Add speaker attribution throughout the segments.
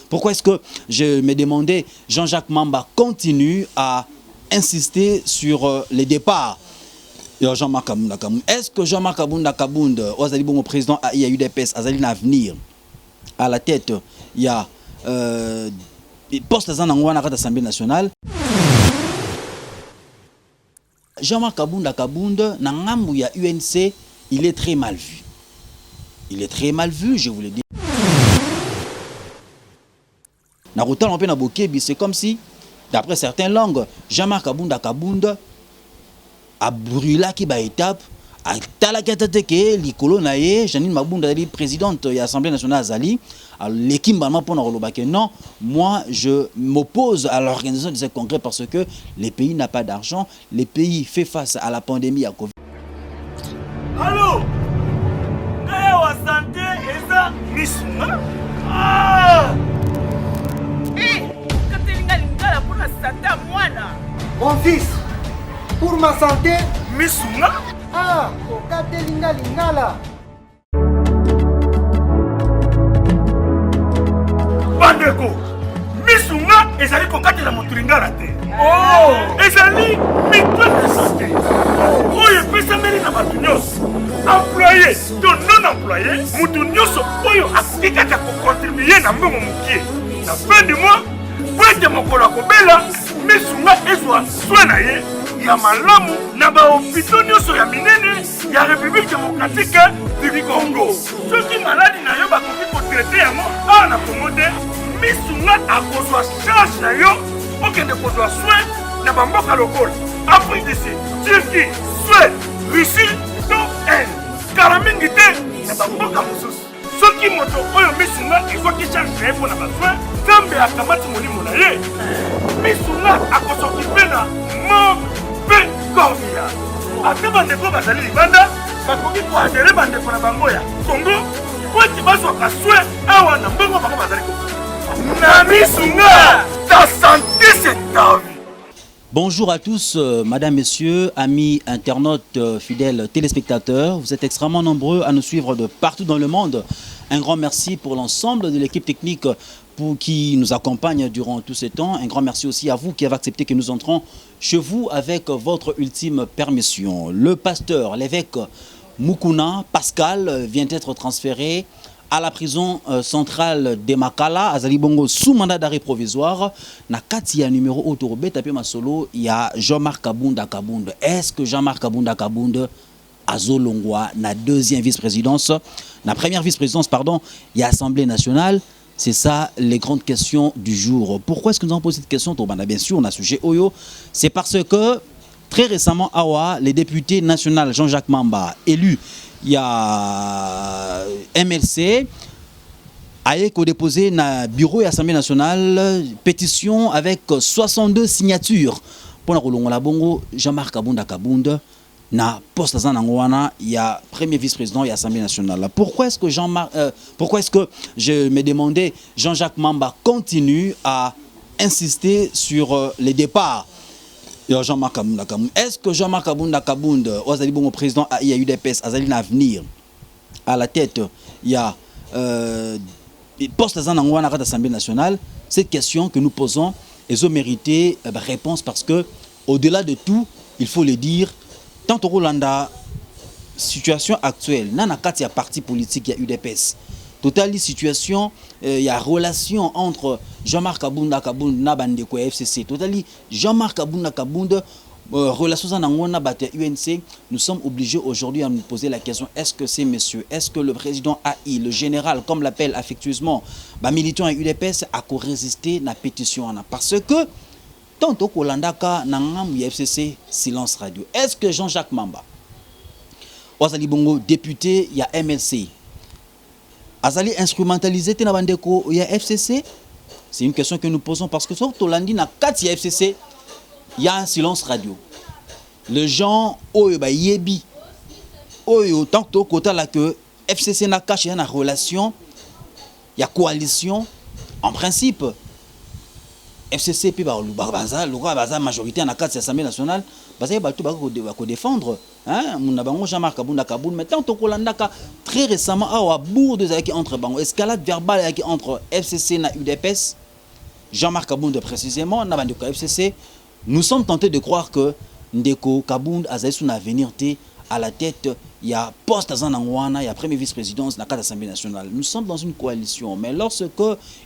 Speaker 1: Pourquoi est-ce que je me demandais, Jean-Jacques Mamba continue à insister sur les départs de Jean-Marc Kabunda Kabunda. Est-ce que Jean-Marc Kabunda Kabunda, au président il y a eu des PES, à l'avenir, à la tête, il y a poste à l'Assemblée nationale. Jean-Marc Kabunda Kabunda, dans il y a UNC, il est très mal vu. Il est très mal vu, je vous le dis. C'est comme si, d'après certaines langues, Jean-Marc Kabunda Kabunda a brûlé qui ba étape, a talakatateke, l'icolo nae, Janine Mabunda, présidente de l'Assemblée nationale Azali, l'équipe Balma pour non, moi je m'oppose à l'organisation de ce congrès parce que les pays n'ont pas d'argent, les pays font face à la pandémie à Covid.
Speaker 2: Allô? Wa santé et ça misuma? Ah!
Speaker 3: Mon fils, pour ma santé,
Speaker 2: misuma?
Speaker 3: ah, okate linga lingala.
Speaker 2: Bandeko, misuma ezali kokate la moturingala te. Oh, ezali mitwe de santé. Oye pesa meli na batu nyonso. Employé, to non employé, mutu nyonso oyo akikaka ko contribuer na mbongo mukie. Na fin du mois, pwete mokolo akobela, misunga ezwa soin ye ya malamu na ba hôpitaux nyonso ya minene ya République démocratique du Congo. Soki maladi na yo bakoki ko traiter yango awa na Congo te, misunga akozwa charge na yo okende kozwa soin na bamboka lokola Afrique du Sud, Turquie, Suède, Russie, to kala mingi te na bamboka mosusu. Soki moto oyo misunga ezwaki charge na ye mpo na basoin, Nzambe akamati molimo na ye, misunga akosokipe na mabe komia. Ate bandeko bazali libanda bakoki koadere bandeko na bango ya Congo po ete bazwaka soin awa na mbongo bango bazali na misunga. Ta santé c'est ta vie.
Speaker 1: Bonjour à tous, madame, messieurs, amis internautes, fidèles téléspectateurs. Vous êtes extrêmement nombreux à nous suivre de partout dans le monde. Un grand merci pour l'ensemble de l'équipe technique qui nous accompagne durant tout ce temps. Un grand merci aussi à vous qui avez accepté que nous entrons chez vous avec votre ultime permission. Le pasteur, l'évêque Mukuna Pascal vient d'être transféré à la prison centrale de Makala, à Zalibongo, sous mandat d'arrêt provisoire. Na katia numéro autorobe, tapé ma solo, il y a Jean-Marc Kabunda Kabunda. Est-ce que Jean-Marc Kabunda Kabunda a Zolongwa, na deuxième vice-présidence, na première vice-présidence, pardon, il y a Assemblée nationale? C'est ça les grandes questions du jour. Pourquoi est-ce que nous avons posé cette question? Bien sûr, on a sujet Oyo. C'est parce que très récemment, Awa, les députés nationaux Jean-Jacques Mamba, élu, il y a MLC, a déposé dans le bureau de l'Assemblée nationale pétition avec 62 signatures pour la Bongo Jean-Marc Kabunda Kabunda na poste il y a premier vice-président de l'Assemblée nationale. Pourquoi est-ce que je me demandais, Jean-Jacques Mamba continue à insister sur les départs de Jean-Marc Kabunda Kabunda? Est-ce que Jean-Marc Kabunda Kabunda, au président il y a eu des PES, à l'avenir, à la tête, il y a poste à l'Assemblée nationale? Cette question que nous posons, elles ont mérité réponse parce que, au-delà de tout, il faut le dire, tant au Rwanda, situation actuelle, il y a parti politique, il y a eu des PES. Totali situation, il y a relation entre Jean-Marc Kabunda Kabunda Bandeko et FCC. Totali Jean-Marc Kabunda Kabunda relation avec UNC. Nous sommes obligés aujourd'hui à nous poser la question, est-ce que ces messieurs, est-ce que le président AI, le général, comme l'appelle affectueusement, militant à UDPS, a résister à la pétition? Parce que tant au Kolandaka, Nangam FCC, silence radio. Est-ce que Jean-Jacques Mamba, Ozali Bongo, député, il y a MLC, Azali instrumentalisé na bandeko il y a FCC? C'est une question que nous posons parce que sur Tolandi na 4 FCC, il y a un silence radio. Les gens oyo ba yebi oyo tant que kota la que FCC na caché na relation, il y a coalition en principe. FCC puis baza majorité en akati l'Assemblée nationale baza ba tout ba ko défendre hein mon bango Jean-Marc Kabunda Kaboun maintenant to kolandaka très récemment à bourde qui entre bango escalade verbale qui entre FCC na UDPS Jean-Marc Kabunda précisément na bandeko FCC nous sommes tentés de croire que Ndeko Kabunda a un avenir à la tête, il y a poste à Zanangwana, il y a premier vice-présidence dans l'Assemblée nationale. Nous sommes dans une coalition, mais lorsque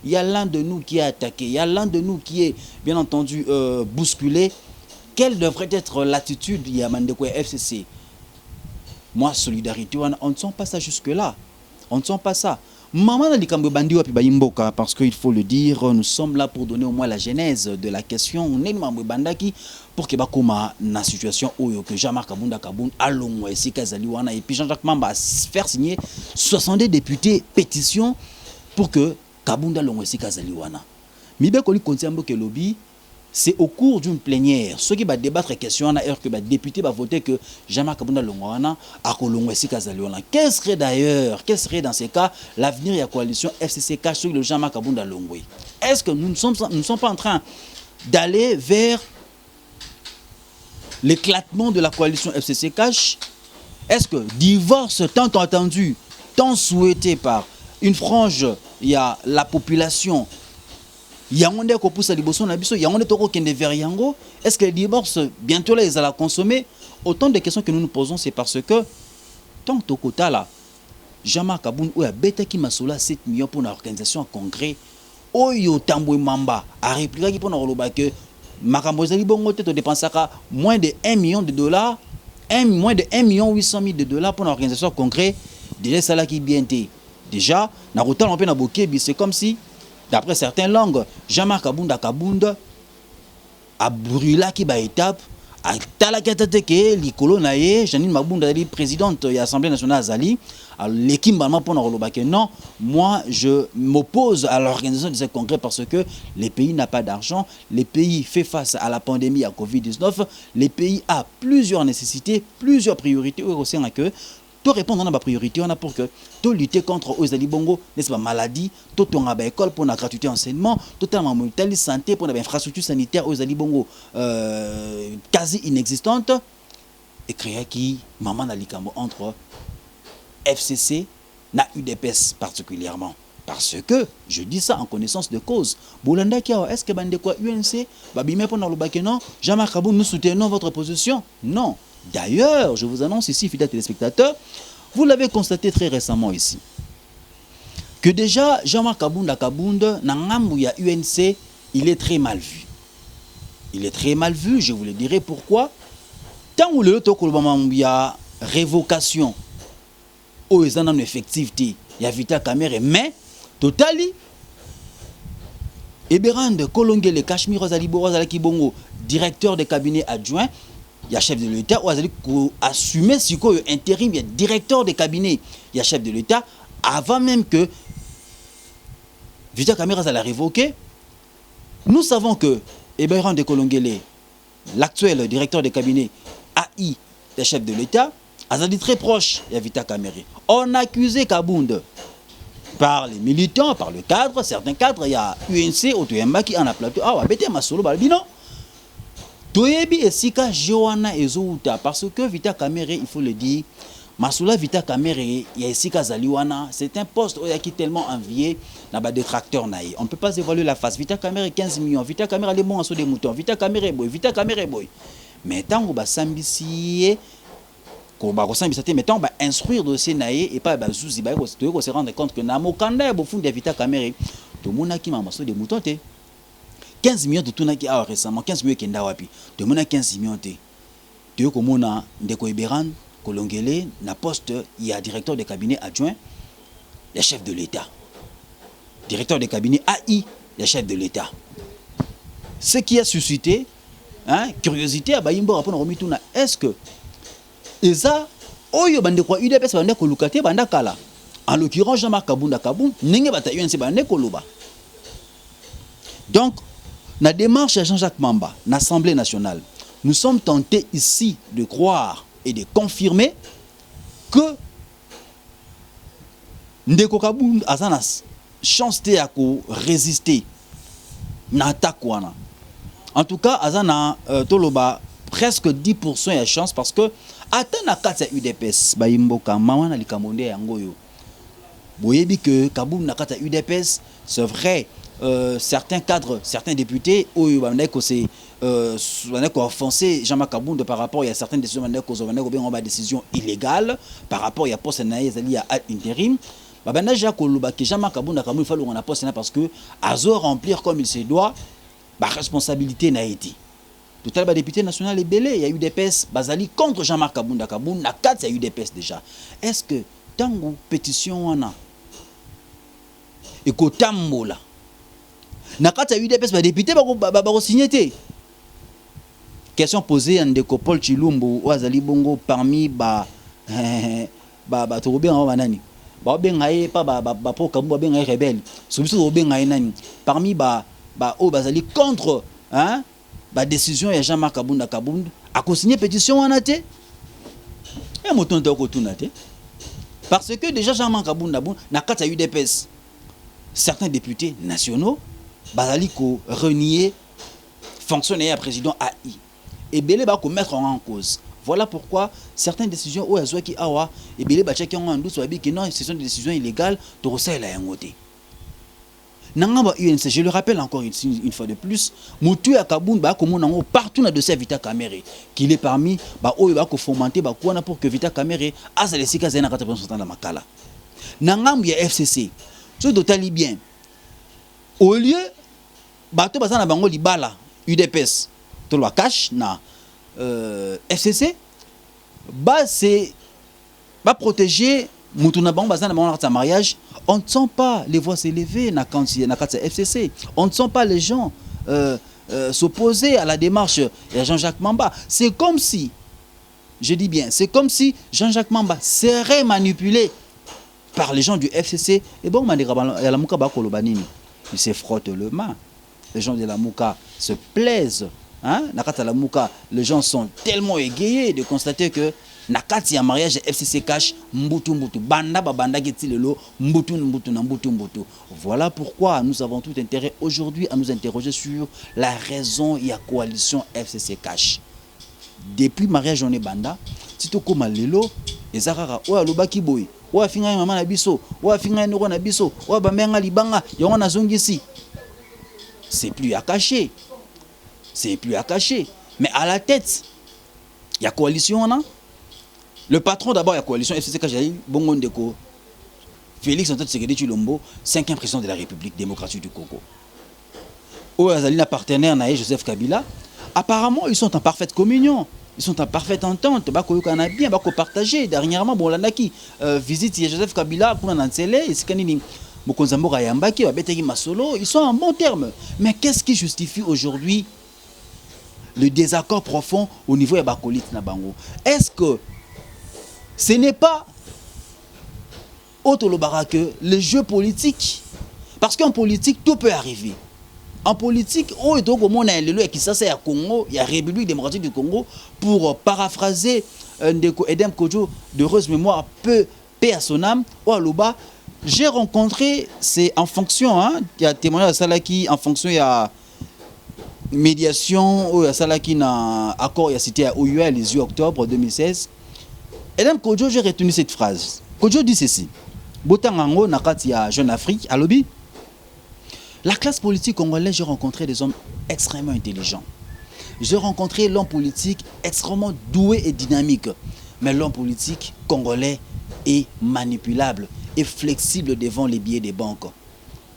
Speaker 1: il y a l'un de nous qui est attaqué, il y a l'un de nous qui est bien entendu bousculé, quelle devrait être l'attitude de Yamandeko FCC? Moi, solidarité, on ne sent pas ça jusque-là. On ne sent pas ça. Maman parce qu'il faut le dire, nous sommes là pour donner au moins la genèse de la question. On est bandaki pour que bakoma na situation où que Jean-Marc Kabunda Kaboun allons ici Kazaliwana et puis Jean-Jacques Mamba faire signer 62 députés pétition pour que Kabunda allons ici Kazaliwana. Mibe koli kontiambo ke lobby. C'est au cours d'une plénière, ceux qui vont débattre question en que les députés vont voter que Jean-Marc Kabunda Longwana a Kolongwesi Kazaliwana. Quel serait d'ailleurs, quel serait dans ces cas l'avenir de la coalition FCC sur le Jean-Marc Kabunda Longwe? Est-ce que nous ne sommes pas en train d'aller vers l'éclatement de la coalition FCC Cash? Est-ce que divorce tant attendu, tant souhaité par une frange, il y a la population? Est-ce que le divorce, bientôt là, ils allaient consommer? Autant de questions que nous nous posons, c'est parce que, tant que quota là, Jean-Marc Kaboun, ou a bêta qui m'a soula 7 millions pour l'organisation en congrès, Oyo Tamboué Mamba a répliqué pour nous que Makambozali Bongo te dépensera moins de 1 million de dollars, moins de 1 million 800 000 de dollars pour l'organisation en congrès, déjà ça là qui bien été. Déjà, c'est comme si, d'après certaines langues, Jean-Marc Kabunda a brûlé qui ba étape a talakateke likolo naye Janine Mabunda est présidente de l'Assemblée nationale Zali l'équipe pour que non, moi je m'oppose à l'organisation de ce congrès parce que les pays n'ont pas d'argent, les pays font face à la pandémie à Covid-19, les pays a plusieurs nécessités, plusieurs priorités au sein que tout répondre à ma priorité, on a pour que tout lutter contre aux Bongo, n'est-ce pas, maladie, tout on a école pour la gratuité enseignement, totalement mondiale santé pour l'infrastructure sanitaire aux Bongo quasi inexistante et créer qui maman Nalikamo entre FCC na UDPS particulièrement. Parce que, je dis ça en connaissance de cause. Bolanda Kia, est-ce que bande quoi UNC, babime pour le non, Jean-Marc Kabou, nous soutenons votre position? Non. D'ailleurs, je vous annonce ici, fidèles téléspectateurs, vous l'avez constaté très récemment ici, que déjà Jean-Marc Kabunda Kabunda, Nangamouya UNC, il est très mal vu. Il est très mal vu, je vous le dirai pourquoi. Tant où le Tokolbamambia révocation, où ils en ont effectivité, il y a Vita Kamere, mais, totali, Eberande Kolongele Kashmir Rozalibo Rozalakibongo, directeur de cabinet adjoint, il y a chef de l'État, ou assumer si quoi intérim, il y a directeur de cabinet, il y a chef de l'État, avant même que Vita Kamera a révoqué. Nous savons que Eberand de Kolongele, l'actuel directeur de cabinet AI, le chef de l'État, a dit très proche de Vita Kamera. On a accusé Kabunda par les militants, par le cadre, certains cadres, il y a UNC, Otoyamba qui en a plateau. Ah, ouais, ma solo, non. Toyebi et Sika Joana et Zouta, parce que Vita Kamere, il faut le dire, Masula Vita Kamere, il y a Sika Zaliwana, c'est un poste qui est tellement envié, dans des tracteurs naïs. On ne peut pas évaluer la face. Vita Kamere 15 millions, Vita Kamere les bons en des moutons, Vita Kamere boy, Vita Kamere boy. Mais tant qu'on va s'ambitier, qu'on va s'ambitier, mais tant qu'on va instruire dossier naïs et pas souci, on se rendre compte que Namo Kanda au fond de Vita Kamere, tout le monde qui m'a des moutons. 15 millions de Tunaki a récemment, 15 millions Kenda Wapi. De mon 15 millions de. Tu veux comme on a Ndeko Eberan, Kolongele, na poste, il y a directeur de cabinet adjoint, le chef de l'État. Directeur de cabinet AI, le chef de l'État. Ce qui a suscité, curiosité à Bayimbo rapport au Mituna, est-ce que Eza, Oyo Bandekwa UDPS Bandeko Lukate Bandakala, en l'occurrence Jean-Marc Kabunda Kaboun, Nenge Bata UNC Bandeko Luba. Donc, la démarche à Jean-Jacques Mamba, l'Assemblée nationale, nous sommes tentés ici de croire et de confirmer que Ndeko Kabunda a une chance de résister na attaque wana. En tout cas, azana toloba presque 10% de chance parce que atteint na kati ya UDPS ba imboka mawa na likamonde yango yo. Boyebi que Kaboum na kati ya UDPS, c'est vrai, certains cadres, certains députés oyo ba ndeko c'est offensé Jean-Marc Kaboum par rapport à certaines décisions de décision illégale par rapport à poste na ezali ya intérim. Babanda ja koloba que Jean-Marc Kaboum na Kaboum il faut na poste na parce que azo remplir comme il se doit ba responsabilité na été. Tout à l'heure, député national est belé, il y a eu des PES, Bazali contre Jean-Marc Kaboum Kaboum, na 4 il y a eu des PES déjà. Est-ce que tango pétition on a et que tambo là na 4 il y a eu des PES, député ba signé. Question posée à Ndeko Paul Chilumbo ou Azali Bongo parmi ba Torobé en Wanani. Ba bengaye pas ba pour Kaboum bengaye rebelle. Sobiso bengaye nani parmi ba o Bazali contre hein la décision de Jean-Marc Kaboum a co-signé pétition en athée. Et mon tonton parce que déjà Jean-Marc Kaboum n'a qu'à eu des pèses. Certains députés nationaux, Bazaliko renié fonctionnaire président AI. Et Belé va mettre en cause. Voilà pourquoi certaines décisions où elles qui awa et Belé va checker en doute soit que non, ce sont des décisions illégales. Tout ça il a un côté. Nangamba UNC, je le rappelle encore une fois de plus, Moutou à Kaboum ba comme on partout dans dossier Vita Kamere qu'il est parmi ba oyo ba ko fomenter ba kwana pour que Vita Kamere a les sika zena 80% dans makala. Nangamba ya FCC. Ce totali bien. Au lieu bato bazana bango libala UDPS to lo cash na FCC ba c'est ba protéger Moutouna Bang Bazan dans mariage, on ne sent pas les voix s'élever na FCC. On ne sent pas les gens s'opposer à la démarche de Jean-Jacques Mamba. C'est comme si, je dis bien, c'est comme si Jean-Jacques Mamba serait manipulé par les gens du FCC. Et bon, la Mouka Bakolobanini, il se frotte le main. Les gens de la Mouka se plaisent. Hein? La Mouka, les gens sont tellement égayés de constater que nakati ya mariage FCC cash mbutu banda babanda ketilelo mbutu. Voilà pourquoi nous avons tout intérêt aujourd'hui à nous interroger sur la raison de la coalition FCC cash. Depuis mariage on est banda tito koma lelo ezakaka oya lobaki boy oya finga mama na biso oya finga ndoko na biso oya bamenga libanga yango na zongisi. C'est plus à cacher. Mais à la tête il y a coalition on a. Le patron d'abord de la coalition FCC Kajaï, Bongo Ndeko, Félix Antoine Tshisekedi Tshilombo, 5e président de la République démocratique du Congo. Oazalina partenaire Naé Joseph Kabila, apparemment ils sont en parfaite communion, ils sont en parfaite entente, bako kana bien, bako partager. Dernièrement bon landaki visite Joseph Kabila pour Nansele et Sikanini Mokonzambo Kayambaki, Babeteki Masolo, ils sont en bon terme. Mais qu'est-ce qui justifie aujourd'hui le désaccord profond au niveau de Bakolit Nabango? Est-ce que ce n'est pas Otolobara que le jeu politique, parce qu'en politique tout peut arriver. En politique, il y a Congo, il y a la République démocratique du Congo, pour paraphraser Edem Kodjo de heureuse mémoire, paix à son âme, j'ai rencontré, c'est en fonction, il y a témoignage à Salaki, en fonction il y a médiation, il y a Salaki, accord, il y a cité à OUA les 8 octobre 2016. Edem Kodjo, j'ai retenu cette phrase. Kodjo dit ceci. Botangango, Nakati à Jeune Afrique, à Lobby. La classe politique congolaise, j'ai rencontré des hommes extrêmement intelligents. J'ai rencontré l'homme politique extrêmement doué et dynamique. Mais l'homme politique congolais est manipulable et flexible devant les billets des banques.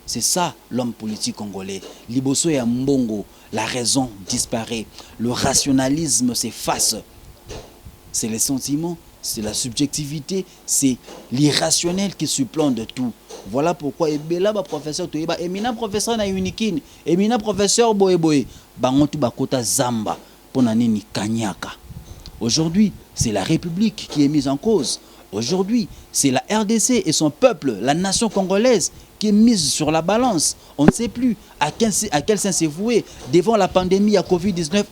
Speaker 1: C'est ça l'homme politique congolais. Liboso et Mbongo, la raison disparaît. Le rationalisme s'efface. C'est les sentiments, c'est la subjectivité, c'est l'irrationnel qui supplante de tout. Voilà pourquoi Ebela professeur Toyeba, éminent professeur na Unikin, éminent professeur Boé, bangotu bakota Zamba, ponanini Kanyaka. Aujourd'hui, c'est la République qui est mise en cause. Aujourd'hui, c'est la RDC et son peuple, la nation congolaise, qui est mise sur la balance. On ne sait plus à quel sens c'est voué. Devant la pandémie à Covid-19,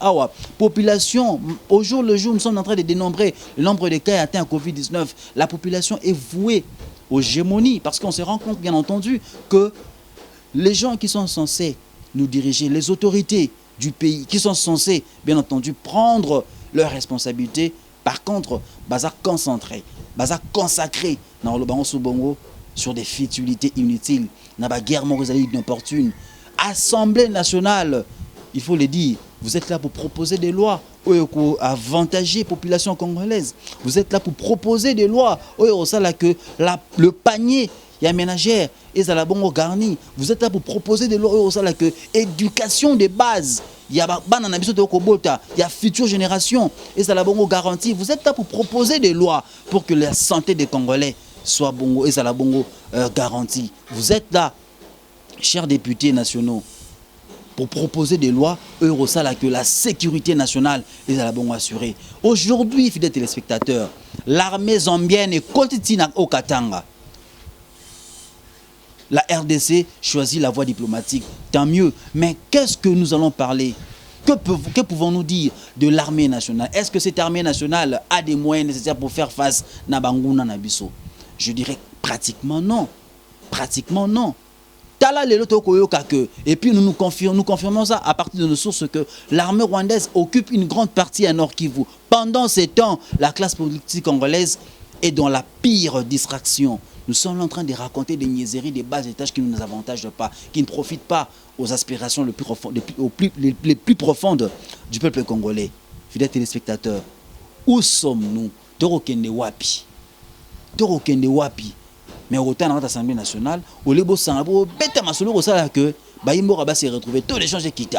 Speaker 1: population, au jour le jour, nous sommes en train de dénombrer le nombre de cas atteints à Covid-19. La population est vouée aux gémonies parce qu'on se rend compte, bien entendu, que les gens qui sont censés nous diriger, les autorités du pays qui sont censées, bien entendu, prendre leurs responsabilités. Par contre, baza concentré, baza consacré dans le bango Bongo sur des futilités inutiles, dans la guerre morale inopportune. Assemblée nationale, il faut le dire, vous êtes là pour proposer des lois pour avantager la population congolaise. Vous êtes là pour proposer des lois que le panier il y a ménagère et ça la bongo garni. Vous êtes là pour proposer des lois que éducation de base. Il y a il y a future génération et ça la bongo garantie. Vous êtes là pour proposer des lois pour que la santé des Congolais soit bongo et ça la bongo garantie. Vous êtes là, chers députés nationaux, pour proposer des lois que la sécurité nationale est à la bonne assurée. Aujourd'hui, fidèles téléspectateurs, l'armée zambienne est continue au Katanga. La RDC choisit la voie diplomatique, tant mieux. Mais qu'est-ce que nous allons parler? Que pouvons-nous dire de l'armée nationale? Est-ce que cette armée nationale a des moyens nécessaires pour faire face à Banguna Nabiso? Je dirais pratiquement non. Pratiquement non. Et puis nous confirmons ça à partir de nos sources que l'armée rwandaise occupe une grande partie à Nord Kivu. Pendant ces temps, la classe politique congolaise est dans la pire distraction. Nous sommes en train de raconter des niaiseries, des bas étages qui ne nous avantagent pas, qui ne profitent pas aux aspirations les plus profondes du peuple congolais. Fidèles téléspectateurs, où sommes-nous? Torokende wapi? Torokende wapi? Mais autant dans l'Assemblée nationale, au Lébo Sanabo, bête ma solo, ça que Baïmbo Rabat s'est retrouvé, tout l'échange est quitté.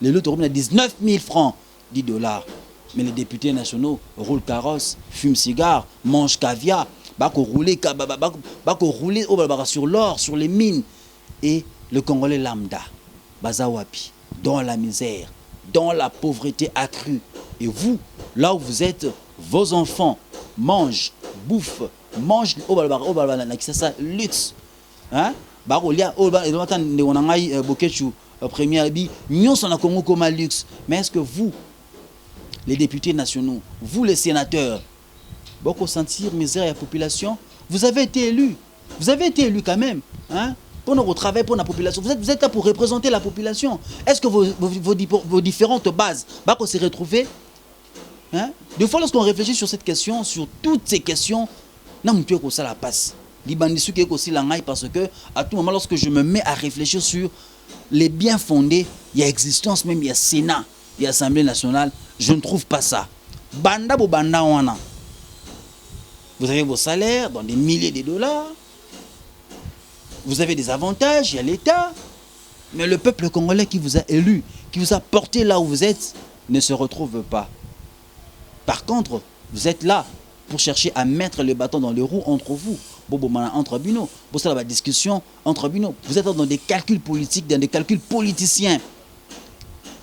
Speaker 1: Les lots tournent à 19 000 francs, 10 $. Mais les députés nationaux roulent carrosse, fument cigare, mangent caviar, bako rouler sur l'or, sur les mines. Et le Congolais lambda, Bazawapi, dans la misère, dans la pauvreté accrue. Et vous, là où vous êtes, vos enfants mangent, bouffent, mange luxe hein mais est-ce que vous les députés nationaux, vous les sénateurs, beaucoup sentir misère à la population? Vous avez été élus quand même hein, pour notre travail, pour la population. Vous êtes là pour représenter la population. Est-ce que vos différentes bases vont se retrouver hein? Des fois lorsqu'on réfléchit sur cette question, sur toutes ces questions, ça la passe. Parce que à tout moment, lorsque je me mets à réfléchir sur les biens fondés, il y a existence même, il y a Sénat, il y a Assemblée nationale, je ne trouve pas ça. Banda bo banda wana. Vous avez vos salaires dans des milliers de dollars. Vous avez des avantages, il y a l'État. Mais le peuple congolais qui vous a élu, qui vous a porté là où vous êtes, ne se retrouve pas. Par contre, vous êtes là pour chercher à mettre le bâton dans les roues entre vous, entre Bino, pour ça la discussion entre Bino. Vous êtes dans des calculs politiques, dans des calculs politiciens.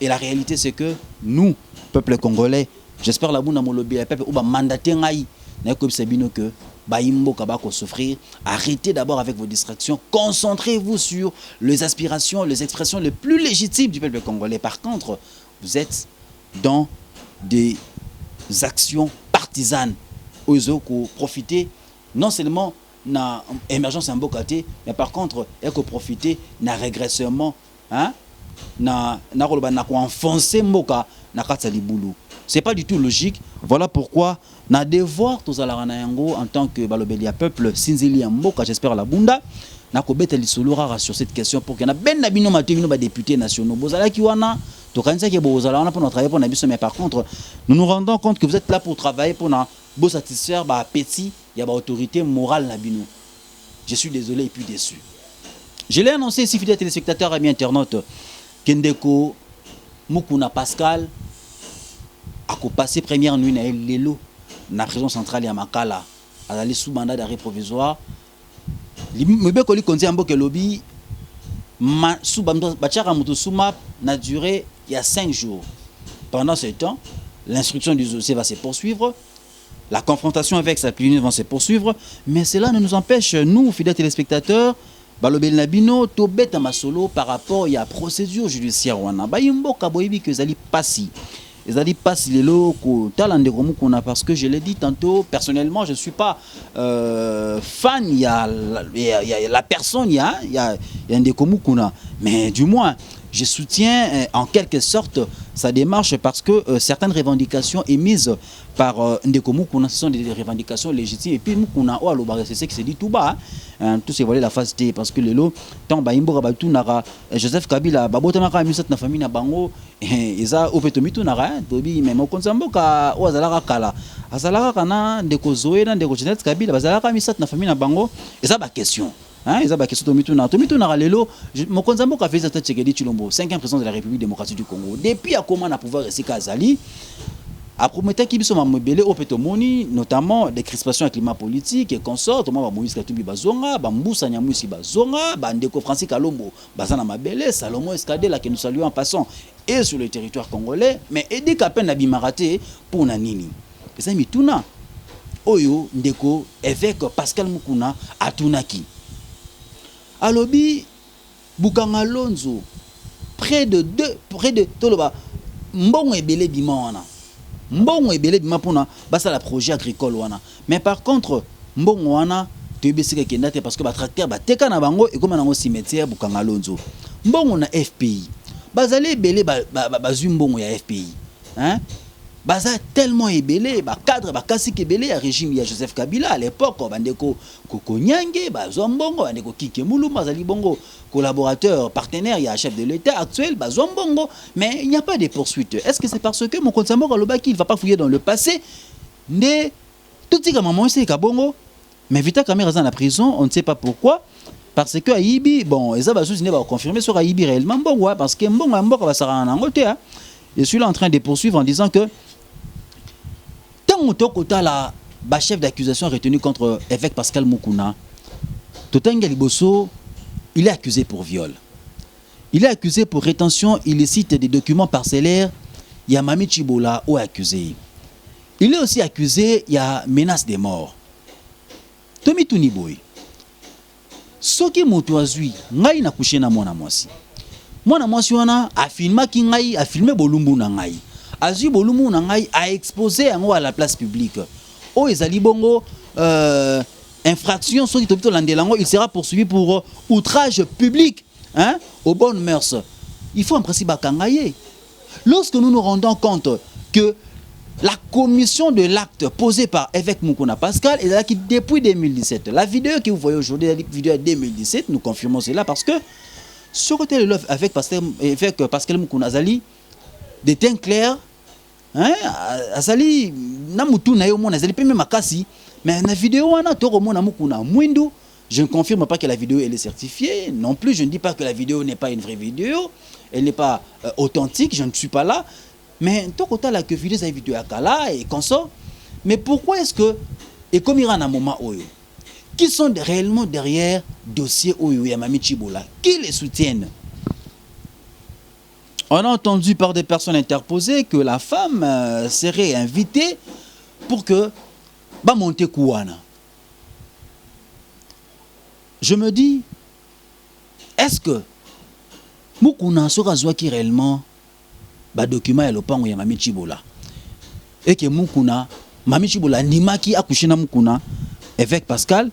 Speaker 1: Et la réalité, c'est que nous, peuple congolais, j'espère la bouna molobi, le peuple, mandaté ngai, que Baïmbo Kabako souffrir. Arrêtez d'abord avec vos distractions. Concentrez-vous sur les aspirations, les expressions les plus légitimes du peuple congolais. Par contre, vous êtes dans des actions partisanes. Profiter non seulement de l'émergence en Bokate, mais par contre, profiter de régressement, hein, enfoncer Mboka na katsa libulu. C'est pas du tout logique. Voilà pourquoi na devoir tous en tant que balobelia peuple Sinzili Mboka, j'espère la bunda na ko beta lisolo rara sur cette question pour que na ben na bino matino ba députés nationaux bozala ki wana to kanisa ke bozala wana pour notre travail pour na biso. Mais par contre, nous nous rendons compte que vous êtes là pour travailler pour na beau satisfaire ba petit, il y a ba autorité morale na bino. Je suis désolé et puis déçu. Je l'ai annoncé ici, fidèles téléspectateurs, amis internautes, Kendeko Mukuna Pascal a passé première nuit na Lelo na prison centrale ya Makala, allé sous mandat d'arrêt provisoire. Mebeko li konzi amboke lobby sous bachara mutu suma n'a duré il y a 5 jours. Pendant ce temps, l'instruction du dossier va se poursuivre. La confrontation avec sa clinique va se poursuivre, mais cela ne nous empêche, nous, fidèles téléspectateurs, Balobel Nabino, Tobet Masolo, par rapport à la procédure judiciaire. Parce que je l'ai dit tantôt, personnellement, je ne suis pas fan, il y a la personne, il y a un Dekomukuna, mais du moins, je soutiens en quelque sorte sa démarche parce que certaines revendications émises par Ndeko Mukuna, ce sont des revendications légitimes. Et puis Mukuna, c'est ce qui se dit tout bas. Tout c'est volé la face T parce que le lot, tant Baimbo Rabatu Nara, Joseph Kabila, Babotamaka, Musat na famille na Bango, Eza Opetomitu Nara, Tobi, même au Konsamboka, ou Azalara Kala. Azalara Kana, Ndeko Zoé, Ndeko Joseph Kabila, Bazalaka Misat na famille na Bango, et ça, ma question. Hein, ils ont question Tomitu Nara Lelo, mon Konsambo a fait cette Tchekedi Chilombo, 5e président de la République démocratique du Congo. Depuis à comment on a pouvoir rester Kazali, à promettre qu'il soit mobile au Petomoni, notamment des crispations avec climat politique et consorts, Thomas Moïse Katumbi Bazonga, Bamboussa Nyamousi Bazonga, Bandeko Francis Kalombo, Bazana Mabele, Salomon Escadela, que nous saluons en passant, et sur le territoire congolais, mais aider Kapen Nabimaraté pour Nanini. Et ça, Mituna, Oyo, Ndeko, évêque Pascal Mukuna, Atunaki. Alobi, Bukanga Lonzo, près de Toloba, Mbongo et Belé Bimana. Mbongo et Belé Bimapuna, basa la projet agricole wana. Mais par contre, Mbongo wana, tu es kendate parce que ba tracteur ba teka na bango et comme nango cimetière Bukanga Lonzo. Mbongo na FPI. Bazale Belé bazu Mbongo ya FPI. Hein? Baza tellement ébélé, cadre, kasi ébélé, à régime, il y a Joseph Kabila à l'époque, bandeko Koko Nyange, Bazombongo, bandeko Kike Moulou, Bazali Bongo, collaborateur, partenaire, il y a chef de l'État actuel, Bazombongo, mais il n'y a pas de poursuite. Est-ce que c'est parce que mon compte Samor Alobaki, il ne va pas fouiller dans le passé, tout ce que maman c'est Kabongo, mais Vita Kamera dans la prison, on ne sait pas pourquoi. Parce que Aïbi, bon, et ça va confirmer sur Aïbi réellement, bon, ouais, parce que Mbongo va s'arranger en Angleterre. Je suis là en train de poursuivre en disant que tant que la chef d'accusation retenu contre évêque Pascal Mukuna, Totenga Liboso, il est accusé pour viol. Il est accusé pour rétention illicite des documents parcellaires. Il y a Mami Chibola ou accusé. Il est aussi accusé, il y a menace de mort. Tomi Tuniboy. Soki Moutouazui, ngai na couché na mwana mwasi. Mwana mwasi wana afilma ki ngai, afilme bolumbu na ngai. Azui bolumbu na ngai a exposé yango à la place publique. O ezali bongo infraction soki topito landelango, il sera poursuivi pour outrage public, hein, aux bonnes mœurs. Il faut en principe bakangaye. Lorsque nous nous rendons compte que la commission de l'acte posé par évêque Mukuna Pascal est là depuis 2017. La vidéo que vous voyez aujourd'hui, la vidéo de 2017, nous confirmons cela parce que sur côté de l'œuvre avec Pascal Mukuna Azali, des teints clairs, hein, Azali, Namutu na yo mon Azali, même makasi, mais la vidéo wana toro mona Mukuna Mwindu. Je ne confirme pas que la vidéo elle est certifiée. Non plus, je ne dis pas que la vidéo n'est pas une vraie vidéo. Elle n'est pas authentique, je ne suis pas là. Mais tant que la vidéo à Kala et consort. Mais pourquoi est-ce que, et comme il y a un moment Oyo, qui sont réellement derrière le dossier Oyo et Mami Chibola, qui les soutiennent? On a entendu par des personnes interposées que la femme serait invitée pour que ba monte Kouana. Je me dis, est-ce que Mukuna sera qui réellement ba document ya lopango ya Mami Chibola et que Mukuna Mami Chibola nimaki accouché na Mukuna évêque Pascal,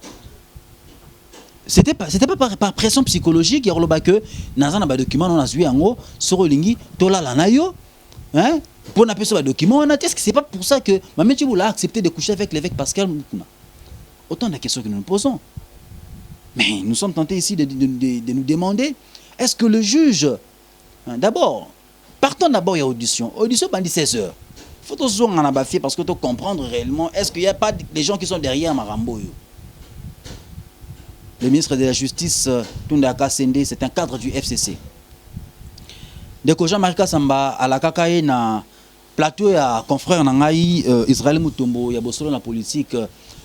Speaker 1: c'était pas par pression psychologique ya roloba que nazana ba document on a zui yango soro lingi tola la nayo, hein, pour na peso ba document on a, est-ce que c'est pas pour ça que Mami Chibola a accepté de coucher avec l'évêque Pascal Mukuna? Autant de questions que nous nous posons. Mais nous sommes tentés ici de nous demander, est-ce que le juge, hein, d'abord, partons d'abord à l'audition. Audition, bandit 16 heures. Il faut que nous en abafier parce que tu comprendre réellement, est-ce qu'il n'y a pas des gens qui sont derrière Marambo? Le ministre de la Justice, Tundaka Sende, c'est un cadre du FCC. Dès que Jean-Marie Kassamba, à la Kakaï, na plateau à confrère Nangaï, Israël Mutombo, il y a besoin de la politique.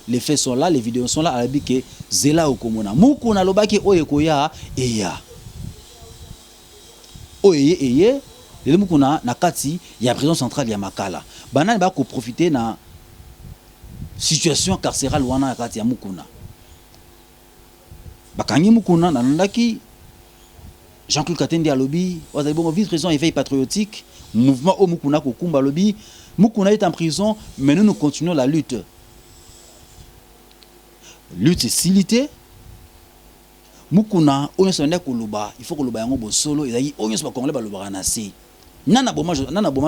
Speaker 1: Les faits sont là, les vidéos sont là, à la bique, Zela ou Komona. Mukuna lobaki oyekoya eya. Oye, les Mukuna nakati, il y a prison centrale ya Makala. Banan ba ko profiter na situation carcérale wana nakati ya Mukuna. Bakangi Mukuna nanandaki Jean-Claude Katendi a lobby, oazali bongo vice-président éveil patriotique, mouvement au Mukuna Kokumba lobby. Mukuna est en prison, mais nous continuons la lutte. Lutte silité. mukuna onyo sonde kuluba il faut kuluba yango bo solo ezali onyo so bakongole balobaka na se nana boma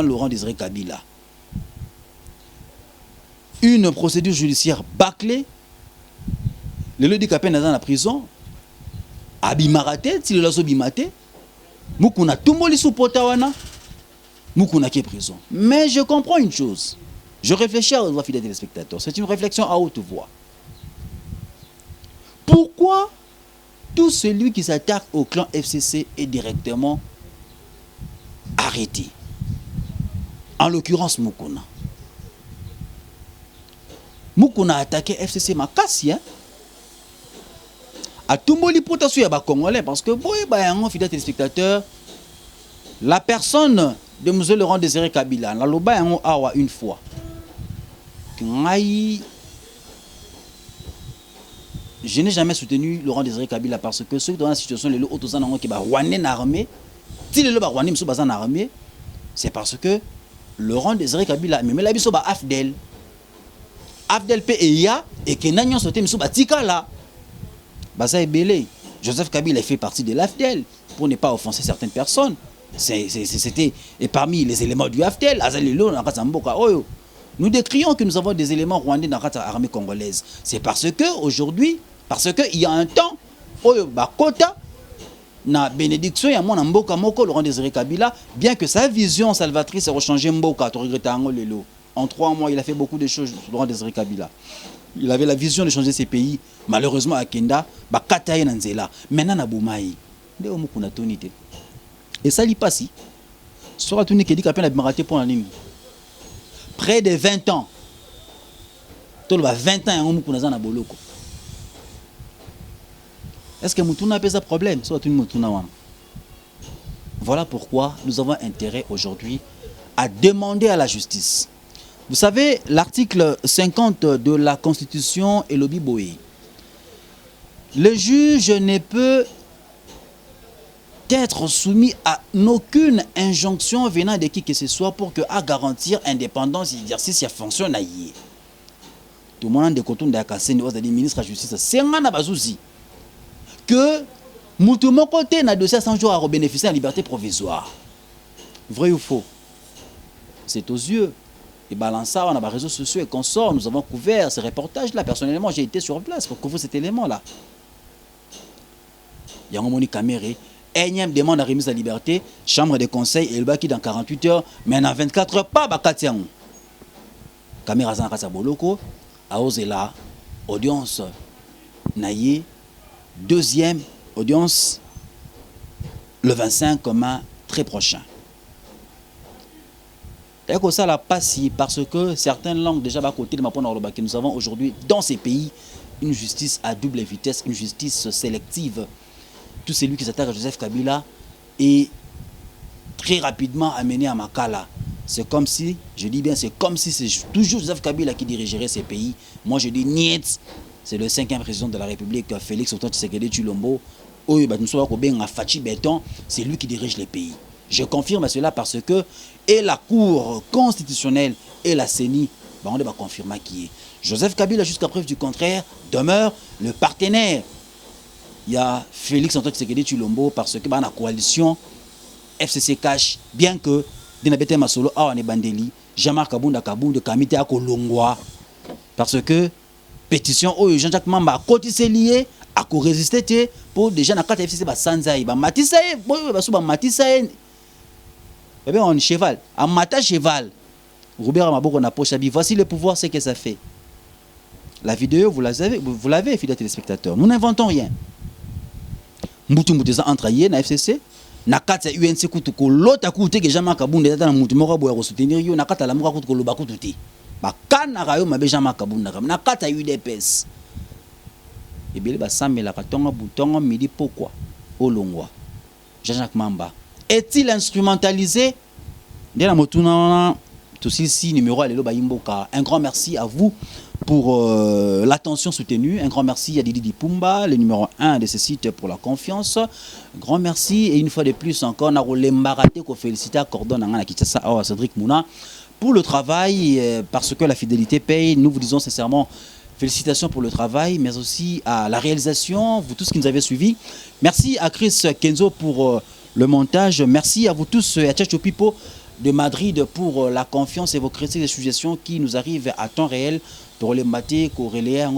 Speaker 1: Laurent Désiré Kabila une procédure judiciaire bâclée le lodi kapé dans la prison abimaraté si le lazo bimate mukuna tumboli sous potawana mukuna qui est prison mais je comprends une chose je réfléchis aux voix fidèles téléspectateurs c'est une réflexion à haute voix pourquoi tout celui qui s'attaque au clan FCC est directement arrêté. En l'occurrence, Mukuna. Mukuna a attaqué FCC Makassi. A tout le monde pour y Congolais parce que, fidèle téléspectateur, la personne de M. Laurent Désiré Kabila, la loba awa une fois. Je n'ai jamais soutenu Laurent Désiré Kabila parce que ceux dans la situation les autres qui va rwandais armée, si le rwandais sont bazan armée, c'est parce que Laurent Désiré Kabila mais la biso ba Afdel PEA et que n'anyon sauté miso ba tika là. Basa ebele. Joseph Kabila fait partie de l'Afdel pour ne pas offenser certaines personnes. C'était et parmi les éléments du Afdel, Azalelo na Katamboka oyo. Nous décrions que nous avons des éléments rwandais dans l'armée congolaise. C'est parce que aujourd'hui, parce qu'il y a un temps, Bakota, na bénédiction, il y a mon Mboka Moko, Laurent Désiré Kabila, bien que sa vision salvatrice ait rechangé Mboka, en 3 mois, il a fait beaucoup de choses, Laurent Désiré Kabila. Il avait la vision de changer ses pays. Malheureusement, à Kenda, Bakata et Nanzela. Maintenant, à Boumaï, et ça, il passe. Soit tout qui dit qu'il a raté pour la ligne. Près de 20 ans. Tout le 20 ans, on a un boloko. Est-ce que Moutouna a un problème? Voilà pourquoi nous avons intérêt aujourd'hui à demander à la justice. Vous savez, l'article 50 de la Constitution est le Biboé. Le juge ne peut être soumis à aucune injonction venant de qui que ce soit pour que à garantir indépendance et exercice de fonction naïe. Tout le monde de côté de la ministre de la Justice, c'est un bazouzi que mon côté n'a dossier 100 jours à bénéficier de la liberté provisoire. Vrai ou faux? C'est aux yeux. Et balançant, on a les réseaux sociaux et consorts, nous avons couvert ce reportage-là. Personnellement, j'ai été sur place pour couvrir cet élément-là. Il y a un moni caméré. Énième demande à remise de la liberté, chambre de conseil et le baki dans 48 heures, mais dans 24 heures, pas bakatiang. Caméra Zanakasa Boloko, à Ozela, audience Naye, deuxième audience le 25 mai très prochain. Et que ça la passe parce que certaines langues déjà à côté de ma que nous avons aujourd'hui dans ces pays une justice à double vitesse, une justice sélective. Tout celui qui s'attaque à Joseph Kabila est très rapidement amené à Makala. C'est comme si, je dis bien, c'est comme si c'est toujours Joseph Kabila qui dirigerait ces pays. Moi je dis niet, c'est le 5e président de la République, Félix Antoine Tshisekedi Tshilombo. C'est lui qui dirige les pays. Je confirme cela parce que et la Cour constitutionnelle et la CENI, on va confirmer qui est. Joseph Kabila, jusqu'à preuve du contraire, demeure le partenaire. Il y a Félix Antoine Tshisekedi Tshilombo parce que dans la coalition FCC cache, bien que Dinabete Masolo a bandeli, Jean-Marc Kabunda Kabunda Kamite a Kolongwa parce que pétition Jean-Jacques Mamba a cotisé lié à résister pour déjà na carte FCC ba sanzaï ba matisaï ba matisaï on cheval à mata cheval Robert Maboko na poche abi voici le pouvoir c'est que ça fait. La vidéo vous l'avez fidèles téléspectateurs, nous n'inventons rien. Mbutu mbuteza entraillé na FCC na kata UNC kutuko lota kuté que Jean-Marc Kabunda na mutu moko boya ko soutenir yo na kata la moko kutuko loba kututi ba kana rayo mabe Jean-Marc Kabunda na kata UDPS et bien ba samela katonga butonga midi pourquoi olongwa Jean-Jacques Mamba est-il instrumentalisé de la motuna tout ici numéro à l'Elo Imboka. Un grand merci à vous pour l'attention soutenue. Un grand merci à Didi Dipumba, le numéro 1 de ce site, pour la confiance. Un grand merci et une fois de plus encore, on a Mbarate qu'on félicite à Cordon à Cédric Mouna pour le travail parce que la fidélité paye. Nous vous disons sincèrement Félicitations pour le travail, mais aussi à la réalisation, vous tous qui nous avez suivis. Merci à Chris Kenzo pour le montage. Merci à vous tous et à Tchacho Pipo de Madrid pour la confiance et vos critiques et suggestions qui nous arrivent à temps réel pour les mater,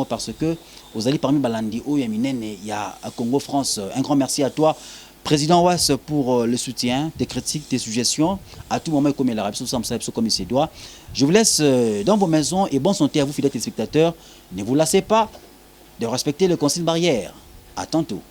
Speaker 1: parce que vous allez parmi Balandi, il y a Congo France. Un grand merci à toi, Président Ouass, pour le soutien, tes critiques, tes suggestions. À tout moment, comme il a comme il se doit. Je vous laisse dans vos maisons et bonne santé à vous, fidèles téléspectateurs. Ne vous lassez pas de respecter le consigne barrière. À tantôt.